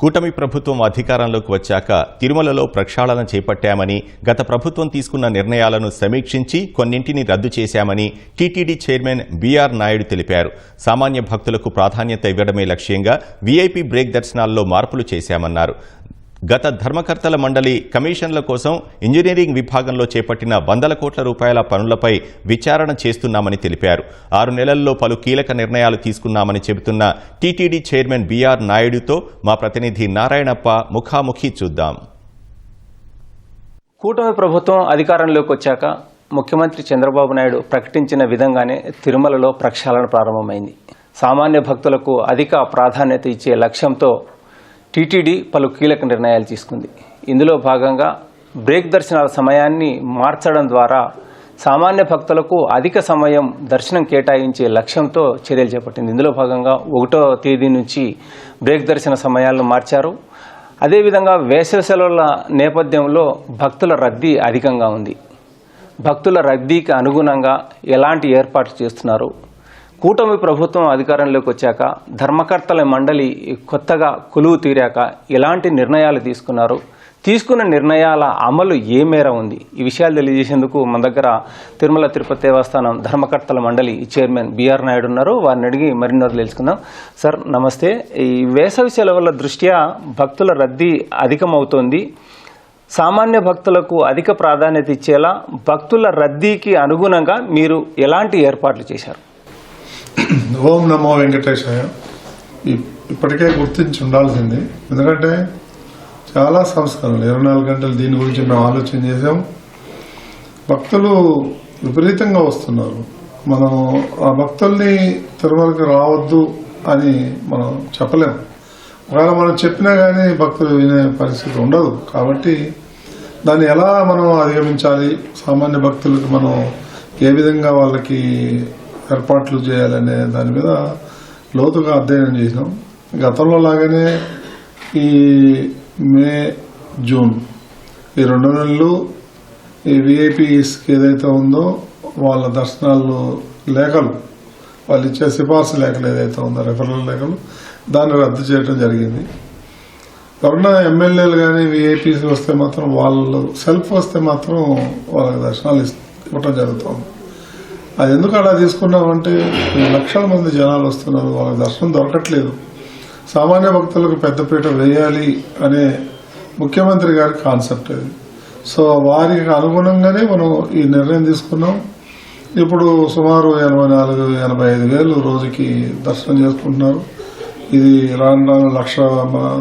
కూటమి ప్రభుత్వం అధికారంలోకి వచ్చాక తిరుమలలో ప్రక్షాళన చేపట్టామని, గత ప్రభుత్వం తీసుకున్న నిర్ణయాలను సమీక్షించి కొన్నింటిని రద్దు చేశామని టీటీడీ చైర్మన్ బీఆర్ నాయుడు తెలిపారు. సామాన్య భక్తులకు ప్రాధాన్యత ఇవ్వడమే లక్ష్యంగా వీఐపీ బ్రేక్ దర్శనాల్లో మార్పులు చేశామన్నారు. గత ధర్మకర్తల మండలి కమిషన్ల కోసం ఇంజనీరింగ్ విభాగంలో చేపట్టిన వందల కోట్ల రూపాయల పనులపై విచారణ చేస్తున్నామని తెలిపారు. 6 నెలల్లో పలు కీలక నిర్ణయాలు తీసుకున్నామని చెబుతున్న టీటీడీ చైర్మన్ బీఆర్ నాయుడుతో మా ప్రతినిధి నారాయణప్ప ముఖాముఖి చూద్దాం. కూటమి ప్రభుత్వం అధికారంలోకి వచ్చాక ముఖ్యమంత్రి చంద్రబాబు నాయుడు ప్రకటించిన విధంగానే తిరుమలలో ప్రక్షాళన ప్రారంభమైంది. సామాన్య భక్తులకు అధిక ప్రాధాన్యత ఇచ్చే లక్ష్యంతో టీటీడీ పలు కీలక నిర్ణయాలు తీసుకుంది. ఇందులో భాగంగా బ్రేక్ దర్శనాల సమయాన్ని మార్చడం ద్వారా సామాన్య భక్తులకు అధిక సమయం దర్శనం కేటాయించే లక్ష్యంతో చర్యలు చేపట్టింది. ఇందులో భాగంగా 1వ తేదీ నుంచి బ్రేక్ దర్శన సమయాలను మార్చారు. అదేవిధంగా వేసవి సెలవుల నేపథ్యంలో భక్తుల రద్దీ అధికంగా ఉంది. భక్తుల రద్దీకి అనుగుణంగా ఎలాంటి ఏర్పాట్లు చేస్తున్నారు? కూటమి ప్రభుత్వం అధికారంలోకి వచ్చాక ధర్మకర్తల మండలి కొత్తగా కొలువు తీరాక ఎలాంటి నిర్ణయాలు తీసుకున్నారు? తీసుకున్న నిర్ణయాల అమలు ఏ మేర ఉంది? ఈ విషయాలు తెలియజేసేందుకు మన దగ్గర తిరుమల తిరుపతి దేవస్థానం ధర్మకర్తల మండలి చైర్మన్ బీఆర్ నాయుడు ఉన్నారు. వారిని అడిగి మరిన్నో తెలుసుకుందాం. సార్ నమస్తే. ఈ వేసవి సెలవుల దృష్ట్యా భక్తుల రద్దీ అధికమవుతోంది. సామాన్య భక్తులకు అధిక ప్రాధాన్యత ఇచ్చేలా భక్తుల రద్దీకి అనుగుణంగా మీరు ఎలాంటి ఏర్పాట్లు చేశారు? ఓం నమో వెంకటేశాయ. ఇప్పటికే గుర్తించి ఉండాల్సింది, ఎందుకంటే చాలా సంస్కరణలు 24 గంటలు దీని గురించి మేము ఆలోచన చేసాం. భక్తులు విపరీతంగా వస్తున్నారు. మనం ఆ భక్తుల్ని తిరుమలకి రావద్దు అని మనం చెప్పలేము. ఒకవేళ మనం చెప్పినా కానీ భక్తులు వినే పరిస్థితి ఉండదు. కాబట్టి దాన్ని ఎలా మనం అధిగమించాలి, సామాన్య భక్తులకు మనం ఏ విధంగా వాళ్ళకి ఏర్పాట్లు చేయాలనే దాని మీద లోతుగా అధ్యయనం చేసినాం. గతంలో లాగానే ఈ మే, జూన్ ఈ 2 నెలలు ఈ విఐపీస్కి ఏదైతే ఉందో వాళ్ళ దర్శనాలు లేఖలు, వాళ్ళు ఇచ్చే సిఫార్సు లేఖలు ఏదైతే ఉందో రెఫరల్ లేఖలు, దాన్ని రద్దు చేయడం జరిగింది. ఎవరన్నా ఎమ్మెల్యేలు కానీ విఐపీస్ వస్తే మాత్రం వాళ్ళు సెల్ఫ్ వస్తే మాత్రం వాళ్ళకి దర్శనాలు ఇవ్వటం జరుగుతుంది. అది ఎందుకు అలా తీసుకున్నామంటే లక్షల మంది జనాలు వస్తున్నారు, వాళ్ళకి దర్శనం దొరకట్లేదు. సామాన్య భక్తులకు పెద్దపీట వేయాలి అనే ముఖ్యమంత్రి గారి కాన్సెప్ట్ అది. సో వారికి అనుగుణంగానే మనం ఈ నిర్ణయం తీసుకున్నాం. ఇప్పుడు సుమారు 84-85 వేలు రోజుకి దర్శనం చేసుకుంటున్నారు. ఇది రాను లక్ష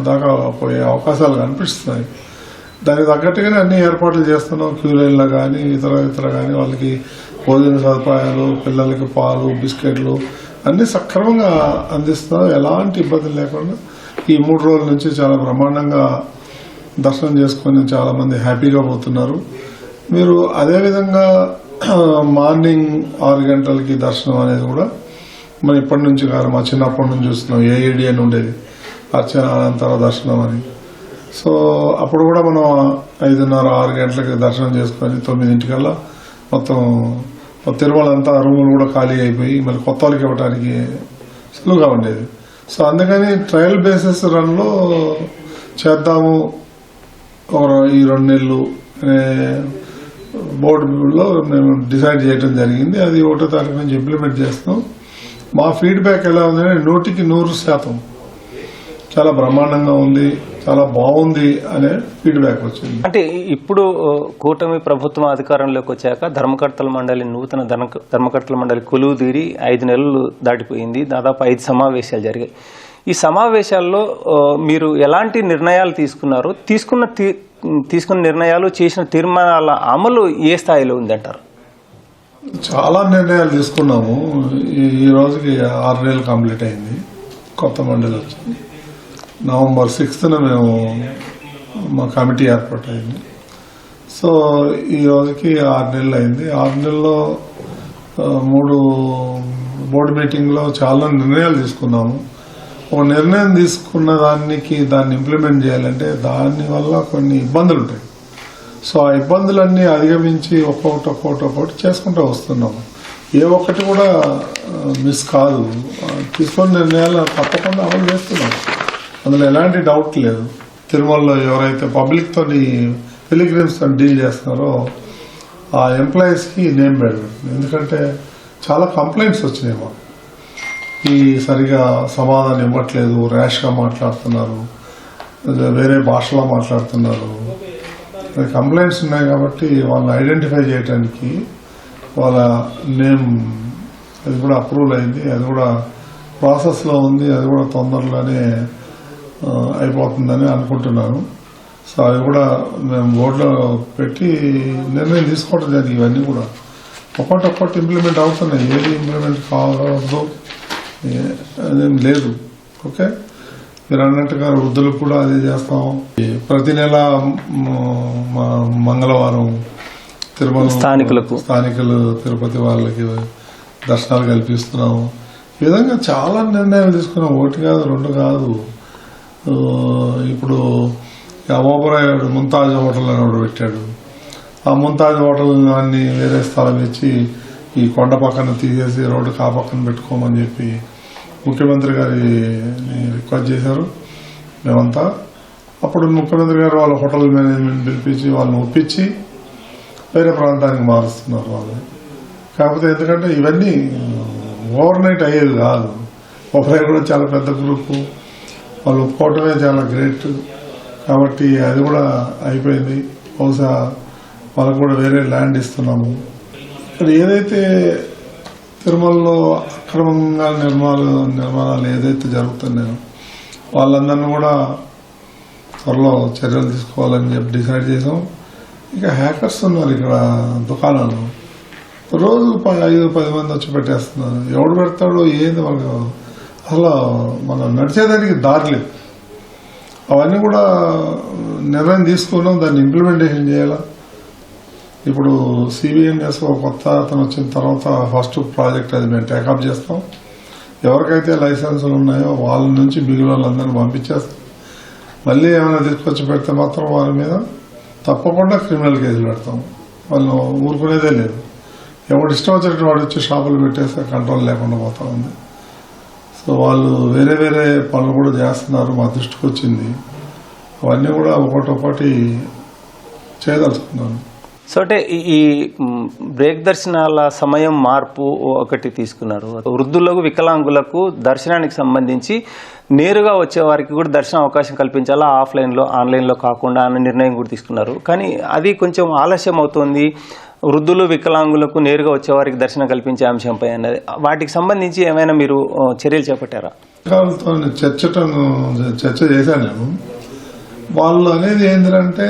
దాకా పోయే అవకాశాలు కనిపిస్తున్నాయి. దానికి తగ్గట్టుగానే అన్ని ఏర్పాట్లు చేస్తున్నాం. క్యూ లైన్లో కానీ ఇతర కానీ వాళ్ళకి భోజన సదుపాయాలు, పిల్లలకి పాలు, బిస్కెట్లు అన్ని సక్రమంగా అందిస్తున్నాం. ఎలాంటి ఇబ్బందులు లేకుండా ఈ 3 రోజుల నుంచి చాలా బ్రహ్మాండంగా దర్శనం చేసుకొని చాలా మంది హ్యాపీగా పోతున్నారు. మీరు అదేవిధంగా మార్నింగ్ 6 గంటలకి దర్శనం అనేది కూడా మనం ఇప్పటి నుంచి కాదు, మా చిన్నప్పటి నుంచి చూస్తున్నాం. ఏఈడి అని ఉండేది, అర్చన అనంతర దర్శనం అని. సో అప్పుడు కూడా మనం 5:30-6 గంటలకి దర్శనం చేసుకొని 9 మొత్తం తిరుమల అంతా రూములు కూడా ఖాళీ అయిపోయి మళ్ళీ కొత్త వాళ్ళకి ఇవ్వడానికి సులువుగా ఉండేది. సో అందుకని ట్రయల్ బేసిస్ రన్లో చేద్దాము ఈ 2 నెలలు బోర్డులో మేము డిసైడ్ చేయడం జరిగింది. అది 1వ తారీఖు నుంచి ఇంప్లిమెంట్ చేస్తాం. మా ఫీడ్బ్యాక్ ఎలా ఉందంటే 100% చాలా బ్రహ్మాండంగా ఉంది, చాలా బాగుంది అనే ఫీడ్బ్యాక్ వచ్చింది. అంటే ఇప్పుడు కూటమి ప్రభుత్వం అధికారంలోకి వచ్చాక ధర్మకర్తల మండలి నూతన ధర్మకర్తల మండలి కొలువు తీరి 5 నెలలు దాటిపోయింది. దాదాపు 5 సమావేశాలు జరిగాయి. ఈ సమావేశాల్లో మీరు ఎలాంటి నిర్ణయాలు తీసుకున్నారు? తీసుకున్న నిర్ణయాలు, చేసిన తీర్మానాల అమలు ఏ స్థాయిలో ఉందంటారు? చాలా నిర్ణయాలు తీసుకున్నాము. ఈ రోజుకి 6 నెలలు కంప్లీట్ అయింది. కొత్త మండలి వచ్చింది. నవంబర్ 6న మేము మా కమిటీ ఏర్పాటు అయింది. సో ఈ రోజుకి 6 నెలలు అయింది. 6 నెలల్లో 3 బోర్డు మీటింగ్లో చాలా నిర్ణయాలు తీసుకున్నాము. ఒక నిర్ణయం తీసుకున్న దాన్ని ఇంప్లిమెంట్ చేయాలంటే దానివల్ల కొన్ని ఇబ్బందులు ఉంటాయి. సో ఆ ఇబ్బందులన్నీ అధిగమించి ఒక్కొక్కటి చేసుకుంటూ వస్తున్నాము. ఏ ఒక్కటి కూడా మిస్ కాదు. తీసుకున్న నిర్ణయాలు తప్పకుండా అమలు చేస్తున్నాం. అందులో ఎలాంటి డౌట్ లేదు. తిరుమలలో ఎవరైతే పబ్లిక్తో పిలిగ్రిమ్స్తో డీల్ చేస్తున్నారో ఆ ఎంప్లాయీస్కి నేమ్ బెడ్. ఎందుకంటే చాలా కంప్లైంట్స్ వచ్చినాయి మాకు, ఈ సరిగా సమాధానం ఇవ్వట్లేదు, ర్యాష్గా మాట్లాడుతున్నారు, వేరే భాషలో మాట్లాడుతున్నారు, కంప్లైంట్స్ ఉన్నాయి. కాబట్టి వాళ్ళని ఐడెంటిఫై చేయడానికి వాళ్ళ నేమ్ అది కూడా అప్రూవల్ అయింది, అది కూడా ప్రాసెస్లో ఉంది, అది కూడా తొందరలోనే అయిపోతుందని అనుకుంటున్నాను. సో అవి కూడా మేము బోర్డులో పెట్టి నిర్ణయం తీసుకోవడం జరిగింది. ఇవన్నీ కూడా ఒక్కొక్కటి ఇంప్లిమెంట్ అవుతున్నాయి. ఏది ఇంప్లిమెంట్ కావద్దు అదేం లేదు. ఓకే, మీరు అన్నట్టుగా వృద్ధులకు కూడా అదే చేస్తాం. ప్రతి నెల మంగళవారం తిరుమల స్థానికులు తిరుపతి వాళ్ళకి దర్శనాలు కల్పిస్తున్నాము. ఈ విధంగా చాలా నిర్ణయాలు తీసుకున్నాం. ఒకటి కాదు, రెండు కాదు. ఇప్పుడు అమోపరాయుడు ముంతాజ్ హోటల్ అని ఒకటి పెట్టాడు. ఆ ముంతాజ్ హోటల్ అన్ని వేరే స్థలం ఇచ్చి ఈ కొండ పక్కన తీసేసి రోడ్డు కా పక్కన పెట్టుకోమని చెప్పి ముఖ్యమంత్రి గారిని రిక్వెస్ట్ చేశారు మేమంతా. అప్పుడు ముఖ్యమంత్రి గారు వాళ్ళ హోటల్ మేనేజ్మెంట్ పిలిపించి వాళ్ళని ఒప్పించి వేరే ప్రాంతానికి మారుస్తున్నారు వాళ్ళు. కాకపోతే ఎందుకంటే ఇవన్నీ ఓవర్ నైట్ అయ్యేది కాదు. ఒకరే కూడా చాలా పెద్ద గ్రూపు, వాళ్ళు ఒప్పుకోవటమే చాలా గ్రేట్. కాబట్టి అది కూడా అయిపోయింది. బహుశా వాళ్ళకు కూడా వేరే ల్యాండ్ ఇస్తున్నాము. ఇక్కడ ఏదైతే తిరుమలలో అక్రమంగా నిర్మాణాలు ఏదైతే జరుగుతున్నాయో వాళ్ళందరినీ కూడా త్వరలో చర్యలు తీసుకోవాలని చెప్పి డిసైడ్ చేసాం. ఇక హ్యాకర్స్ ఉన్నారు ఇక్కడ దుకాణాలు, రోజు 5-10 మంది వచ్చి పెట్టేస్తున్నారు. ఎవడు పెడతాడో ఏంది మనకు అసలు మనం నడిచేదానికి దారి లేదు. అవన్నీ కూడా నిర్ణయం తీసుకున్నాం, దాన్ని ఇంప్లిమెంటేషన్ చేయాలా. ఇప్పుడు CBNS కొత్త అతను వచ్చిన తర్వాత ఫస్ట్ ప్రాజెక్ట్ అది మేము టేకప్ చేస్తాం. ఎవరికైతే లైసెన్సులు ఉన్నాయో వాళ్ళ నుంచి మిగిలిన వాళ్ళందరినీ పంపించేస్తాం. మళ్ళీ ఏమైనా తీసుకొచ్చి పెడితే మాత్రం వాళ్ళ మీద తప్పకుండా క్రిమినల్ కేసులు పెడతాం. వాళ్ళు ఊరుకునేదే లేదు. ఎవడు ఇష్టం వచ్చినట్టు వాడు వచ్చి షాపులు పెట్టేస్తే కంట్రోల్ లేకుండా పోతా ఉంది. సో వాళ్ళు వేరే వేరే పనులు కూడా చేస్తున్నారు, మా దృష్టికి వచ్చింది. అవన్నీ కూడా ఒకటి చేయదలుచుకున్నాను. సో అంటే ఈ బ్రేక్ దర్శనాల సమయం మార్పు ఒకటి తీసుకున్నారు. వృద్ధులకు, వికలాంగులకు దర్శనానికి సంబంధించి నేరుగా వచ్చే వారికి కూడా దర్శన అవకాశం కల్పించాలా, ఆఫ్లైన్లో ఆన్లైన్లో కాకుండా అన్న నిర్ణయం కూడా తీసుకున్నారు. కానీ అది కొంచెం ఆలస్యం అవుతుంది. వృద్ధులు, వికలాంగులకు నేరుగా వచ్చేవారికి దర్శనం కల్పించే అంశంపై అన్నది, వాటికి సంబంధించి ఏమైనా మీరు చర్యలు చేపట్టారా? చర్చ చేశాను నేను. వాళ్ళు అనేది ఏంటంటే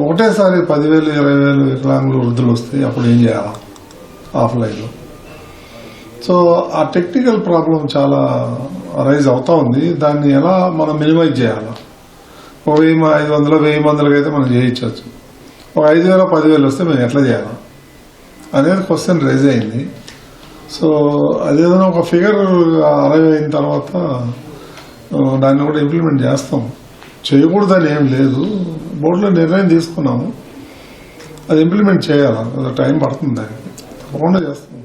ఒకటేసారి 10,000-20,000 వికలాంగులు వృద్ధులు వస్తాయి, అప్పుడు ఏం చేయాలా ఆఫ్లైన్లో? సో ఆ టెక్నికల్ ప్రాబ్లం చాలా రైజ్ అవుతా ఉంది. దాన్ని ఎలా మనం మినిమైజ్ చేయాలా? 1,500-1,000 మందికి అయితే మనం చేయించవచ్చు. ఒక 5,000-10,000 వస్తే మేము ఎట్లా చేయాలా అనేది క్వశ్చన్ రైజ్ అయింది. సో అదేదైనా ఒక ఫిగర్ అరైవ్ అయిన తర్వాత దాన్ని కూడా ఇంప్లిమెంట్ చేస్తాం. చేయకూడదని ఏం లేదు, బోర్డులో నిర్ణయం తీసుకున్నాము, అది ఇంప్లిమెంట్ చేయాలా, టైం పడుతుంది, దానికి తప్పకుండా చేస్తాం.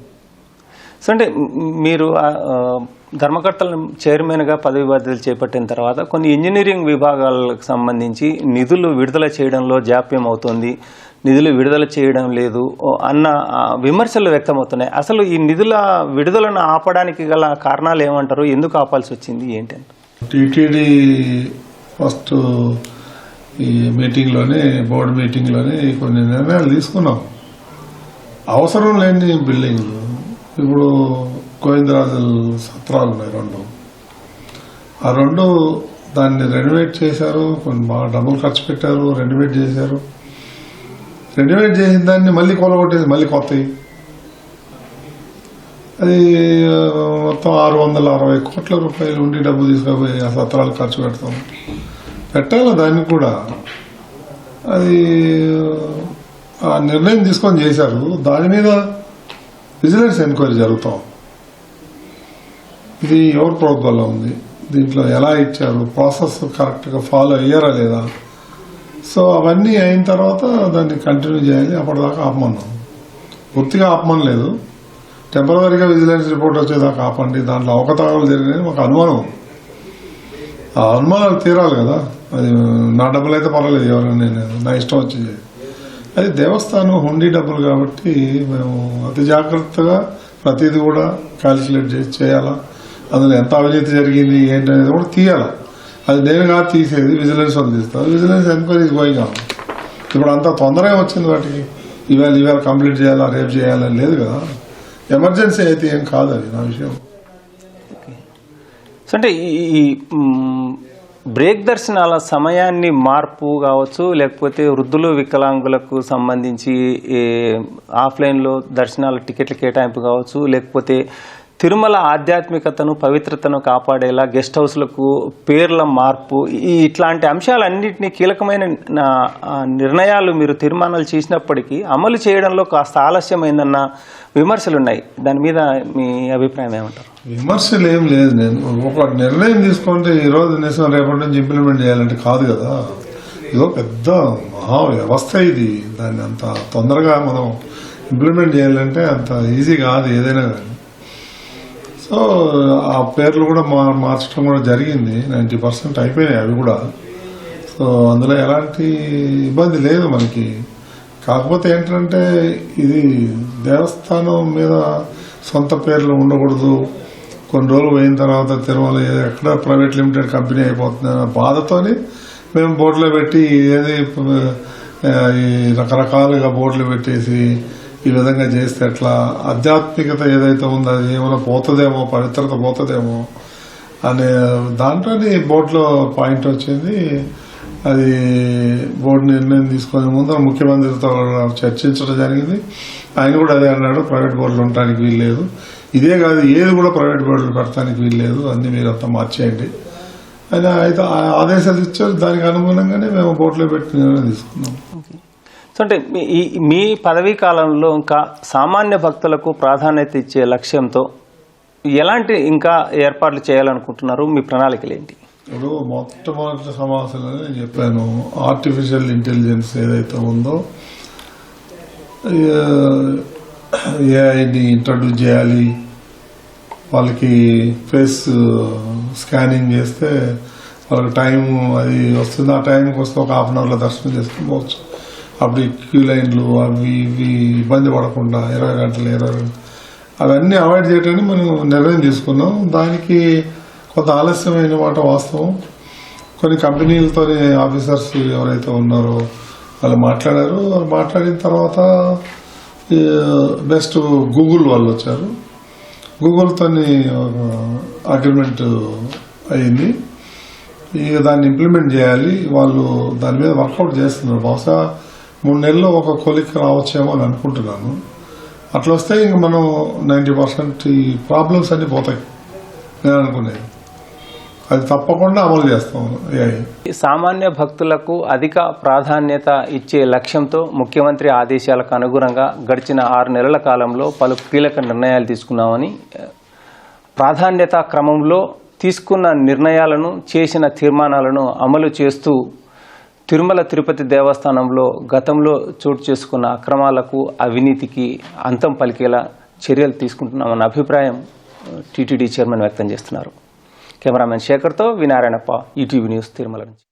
సో అంటే మీరు ధర్మకర్తల చైర్మన్గా పదవి బాధ్యతలు చేపట్టిన తర్వాత కొన్ని ఇంజనీరింగ్ విభాగాలకు సంబంధించి నిధులు విడుదల చేయడంలో జాప్యం అవుతుంది, నిధులు విడుదల చేయడం లేదు అన్న విమర్శలు వ్యక్తమవుతున్నాయి. అసలు ఈ నిధుల విడుదలను ఆపడానికి గల కారణాలు ఏమంటారు? ఎందుకు ఆపాల్సి వచ్చింది ఏంటంటే? టీటీడీ ఫస్ట్ ఈ మీటింగ్లోనే, బోర్డు మీటింగ్లోనే కొన్ని నిర్ణయాలు తీసుకున్నాం. అవసరం లేని బిల్డింగ్లు, ఇప్పుడు గోవిందరాజుల సత్రాలు ఉన్నాయి 2, ఆ 2 దాన్ని రెనోవేట్ చేశారు, కొన్ని బాగా డబ్బులు ఖర్చు పెట్టారు, రెనోవేట్ చేశారు. రెనోవేట్ చేసిన దాన్ని మళ్ళీ కొలగొట్టేసి మళ్ళీ కొత్తవి, అది మొత్తం 660 కోట్ల రూపాయలు ఉండి డబ్బు తీసుకుపోయి ఆ సత్రాలు ఖర్చు పెట్టాలి. దాన్ని కూడా అది ఆ నిర్ణయం తీసుకొని చేశారు. దాని మీద విజిలెన్స్ ఎంక్వైరీ జరుగుతాం. ఇది ఎవరి ప్రభుత్వంలో ఉంది, దీంట్లో ఎలా ఇచ్చారు, ప్రాసెస్ కరెక్ట్గా ఫాలో అయ్యారా లేదా, సో అవన్నీ అయిన తర్వాత దాన్ని కంటిన్యూ చేయాలి. అప్పటిదాకా ఆపమన్నాం, పూర్తిగా ఆపమనలేదు, టెంపరీగా విజిలెన్స్ రిపోర్ట్ వచ్చేదాకా ఆపండి, దాంట్లో అవకతవకలు జరిగినాయి మాకు అనుమానం. ఆ అనుమానాలు తీరాలి కదా. అది నా డబ్బులు అయితే పర్వాలేదు, ఎవరైనా నేను నా ఇష్టం వచ్చేది. అది దేవస్థానం హుండీ డబ్బులు కాబట్టి మేము అతి జాగ్రత్తగా ప్రతిదీ కూడా క్యాల్కులేట్ చేసి చేయాలా. అందులో ఎంత అవినీతి జరిగింది ఏంటి అనేది కూడా తీయాలా. అది నేను కాదు తీసేది, విజిలెన్స్ వాళ్ళు తీస్తారు. Vigilance enquiry going on. ఇప్పుడు అంత తొందరగా వచ్చింది వాటికి, ఇవాళ కంప్లీట్ చేయాలా, రేపు చేయాలని లేదు కదా. ఎమర్జెన్సీ అయితే ఏం కాదు అది నా విషయం. సో అంటే ఈ బ్రేక్ దర్శనాల సమయాన్ని మార్పు కావచ్చు, లేకపోతే వృద్ధులు వికలాంగులకు సంబంధించి ఆఫ్లైన్లో దర్శనాల టికెట్ల కేటాయింపు కావచ్చు, లేకపోతే తిరుమల ఆధ్యాత్మికతను పవిత్రతను కాపాడేలా గెస్ట్ హౌస్లకు పేర్ల మార్పు, ఇట్లాంటి అంశాలన్నింటినీ కీలకమైన నిర్ణయాలు మీరు తీర్మానాలు చేసినప్పటికీ అమలు చేయడంలో కాస్త ఆలస్యమైందన్న విమర్శలు ఉన్నాయి. దాని మీద మీ అభిప్రాయం ఏమంటారు? విమర్శలు ఏం లేదు. నేను ఒక నిర్ణయం తీసుకుంటే ఈ రోజు నిజం రేపటి నుంచి ఇంప్లిమెంట్ చేయాలంటే కాదు కదా. ఇదో పెద్ద మహా వ్యవస్థ ఇది. దాన్ని అంత తొందరగా మనం ఇంప్లిమెంట్ చేయాలంటే అంత ఈజీ కాదు ఏదైనా కానీ. సో ఆ పేర్లు కూడా మార్చడం కూడా జరిగింది. 90% అయిపోయినాయి అవి కూడా. సో అందులో ఎలాంటి ఇబ్బంది లేదు మనకి. కాకపోతే ఏంటంటే ఇది దేవస్థానం మీద సొంత పేర్లు ఉండకూడదు. కొన్ని రోజులు పోయిన తర్వాత తిరుమల ఎక్కడ ప్రైవేట్ లిమిటెడ్ కంపెనీ అయిపోతుంది అన్న బాధతోని మేము బోర్డులో పెట్టి ఏది రకరకాలుగా బోర్డులు పెట్టేసి ఈ విధంగా చేస్తే ఎట్లా ఆధ్యాత్మికత ఏదైతే ఉందో అది ఏమైనా పోతుందేమో, పవిత్రత పోతుందేమో అనే దాంట్లోని బోర్డులో పాయింట్ వచ్చింది. అది బోర్డు నిర్ణయం తీసుకునే ముందు ముఖ్యమంత్రితో చర్చించడం జరిగింది. ఆయన కూడా అదే అన్నాడు, ప్రైవేట్ బోర్డులు ఉండటానికి వీల్లేదు. ఇదే కాదు, ఏది కూడా ప్రైవేట్ బోర్డులు పెట్టడానికి వీల్లేదు, అన్ని మీరు అంతా మార్చేయండి అని అయితే ఆదేశాలు ఇచ్చారు. దానికి అనుగుణంగానే మేము బోర్డులో పెట్టి నిర్ణయం తీసుకున్నాం. సో అంటే మీ పదవీ కాలంలో ఇంకా సామాన్య భక్తులకు ప్రాధాన్యత ఇచ్చే లక్ష్యంతో ఎలాంటి ఇంకా ఏర్పాట్లు చేయాలనుకుంటున్నారు? మీ ప్రణాళికలు ఏంటి? ఇప్పుడు మొట్టమొదటి సమావేశంలో నేను చెప్పాను, ఆర్టిఫిషియల్ ఇంటెలిజెన్స్ ఏదైతే ఉందో ఏఐని ఇంట్రడ్యూస్ చేయాలి. వాళ్ళకి ఫేస్ స్కానింగ్ చేస్తే వాళ్ళకి టైం అది వస్తుంది. ఆ టైంకి వస్తే ఒక హాఫ్ అన్ అవర్లో దర్శనం చేసుకుని పోవచ్చు. అప్పుడు క్యూ లైన్లు అవి ఇవి ఇబ్బంది పడకుండా 20 గంటలు అవన్నీ అవాయిడ్ చేయడానికి మనం నిర్ణయం తీసుకున్నాం. దానికి కొంత ఆలస్యమైన మాట వాస్తవం. కొన్ని కంపెనీలతో ఆఫీసర్స్ ఎవరైతే ఉన్నారో వాళ్ళు మాట్లాడారు. వాళ్ళు మాట్లాడిన తర్వాత బెస్ట్ గూగుల్ వాళ్ళు వచ్చారు. గూగుల్తో అగ్రిమెంట్ అయింది. ఇక దాన్ని ఇంప్లిమెంట్ చేయాలి. వాళ్ళు దాని మీద వర్కౌట్ చేస్తున్నారు. బహుశా 3 నెలల్లో ఒక కొలిక్ రావచ్చేమో అని అనుకుంటున్నాను. అట్లా వస్తే ఇంక మనం 90% ఈ ప్రాబ్లమ్స్ అన్ని పోతాయి నేను అనుకునేది. అది తప్పకుండా అమలు చేస్తాం. సామాన్య భక్తులకు అధిక ప్రాధాన్యత ఇచ్చే లక్ష్యంతో ముఖ్యమంత్రి ఆదేశాలకు అనుగుణంగా గడిచిన 6 నెలల కాలంలో పలు కీలక నిర్ణయాలు తీసుకున్నామని, ప్రాధాన్యత క్రమంలో తీసుకున్న నిర్ణయాలను, చేసిన తీర్మానాలను అమలు చేస్తూ తిరుమల తిరుపతి దేవస్థానంలో గతంలో చోటు చేసుకున్న అక్రమాలకు, అవినీతికి అంతం పలికేలా చర్యలు తీసుకుంటున్నామన్న అభిప్రాయం టీటీడీ చైర్మన్ వ్యక్తం చేస్తున్నారు. కెమెరామెన్ శేఖర్తో వినారాయణప్ప, ఈటీవీ న్యూస్, తిరుమల నుంచి.